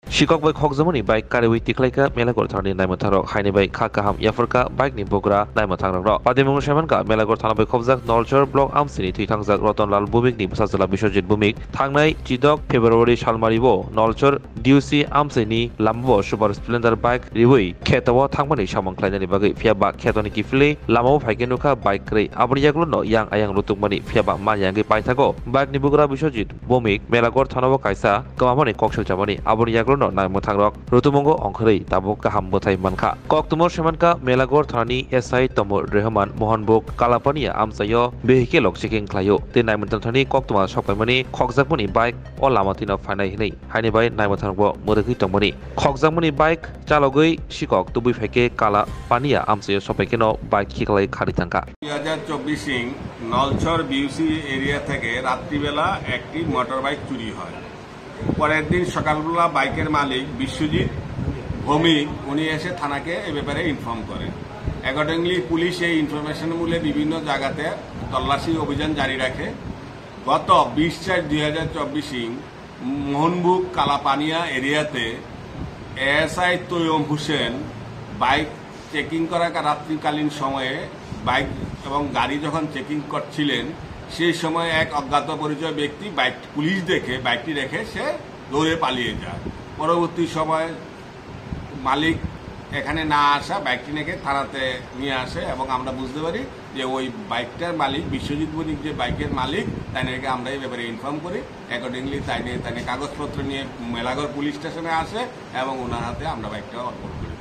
Shikok bai khokjamani bike karewi tiklaika melagor thani naimatharok haini bai kha kaham yafarka bike ni bogra naimathangrok ro padimung semanka melagor thana bai khobjak Nolchor block amsini thuithangjak Rotonlal Bumik ni Sajala Biswajit Bumik thangnai 14 February salmaribo Nolchor DUC amsini lambo super splendor bike riwi khetawo thangmani samangklainani bagai phiaba khetoni kifle lamao phaigenuka bike rei aboni jaglono yang ayang lutukmani phiaba manyangi paithago bike ni bogra Biswajit Bumik melagor thanabo kaisa kamamani koksel jamani aboni jaglono nai mothangrok rutumongo ongkhorei tabo kaham bothai manka koktumor semanka melagor thani SI Tomor Rehman Mohanbuk Kalapania amsayo vehicle lok checking khlayo te nai mothang thani koktuma sokpaimani khokjakmani bike o lamatina phainai hinai haini bai nai mothangbo modekhi tongmani khokjakmani bike chalogoi sikok tubui phaike Kala Pania amsayo sopaikeno bike khiklai khari thangka 2024 নলছর বিউসি area থেকে রাত্রিবেলা একটি motor bike চুরি হয়। পরের দিন সকালবেলা বাইকের মালিক বিশ্বজিৎ ভৌমিক উনি এসে থানাকে এ ব্যাপারে ইনফর্ম করেন। অ্যাকর্ডিংলি পুলিশ এই ইনফরমেশন মূলে বিভিন্ন জায়গাতে তল্লাশি অভিযান জারি রাখে। গত 20/4/2024 মোহনবুক কালাপানিয়া এরিয়াতে ASI Taiyab Hossain bike checking করা রাত্রিকালীন সময়ে বাইক এবং গাড়ি যখন চেকিং করছিলেন সেই সময় এক অজ্ঞাত পরিচয় ব্যক্তি বাইক পুলিশ দেখে বাইকটি রেখে সে দৌড়ে পালিয়ে যায়। পরবর্তী সময় মালিক এখানে না আসা বাইকটি রেখে থানাতে নিয়ে আসে এবং আমরা বুঝতে পারি যে ওই বাইকটার মালিক বিশ্বজিৎ বণিক যে বাইকের মালিক তাইকে আমরা এই ব্যাপারে ইনফর্ম করি। অ্যাকর্ডিংলি তাইনে কাগজপত্র নিয়ে মেলাগড় পুলিশ স্টেশনে আসে এবং ওনার হাতে আমরা বাইকটা অর্পণ করি।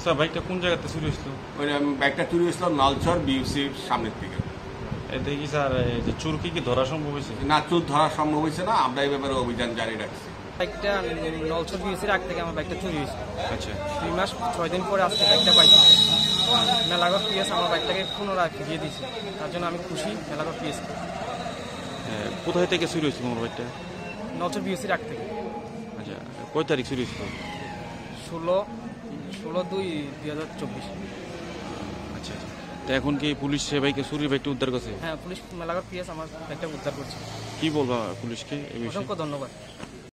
স্যার বাইকটা কোন জায়গাতে চুরি হয়েছিল? ওই বাইকটা চুরি হয়েছিল নলছর বিউসির সামনের দিকে। দেখি স্যার যে চোর কি ধরা সম্ভব হয়েছে? না, চোর ধরা সম্ভব হয়েছে না, আমরা এই ব্যাপারে অভিযান জারি রাখছি। বাইকটা নলছর বিউসির আগ থেকে আমার বাইকটা চুরি হয়েছে। আচ্ছা, 2 মাস 6 দিন পরে আজকে বাইকটা পাইছি। মেলাগড় পিএস আমার বাইকটাকে পুনরায় ফিরিয়ে দিয়েছে, তার জন্য আমি খুশি মেলাগড় পিএস। কোথায় থেকে চুরি হয়েছিল আমার বাইকটা? নলছর বিউসির আগ থেকে। আচ্ছা, কয় তারিখ চুরি হয়েছিল? 16/2/2024। আচ্ছা, তো এখন কি পুলিশ সে বাইকে চুরির বাইকটা উদ্ধার করছে? হ্যাঁ, পুলিশ মেলাগড় পিএস আমার বাইকটা উদ্ধার করছে। কি বলবা পুলিশকে এই বিষয়ে? অসংখ্য ধন্যবাদ।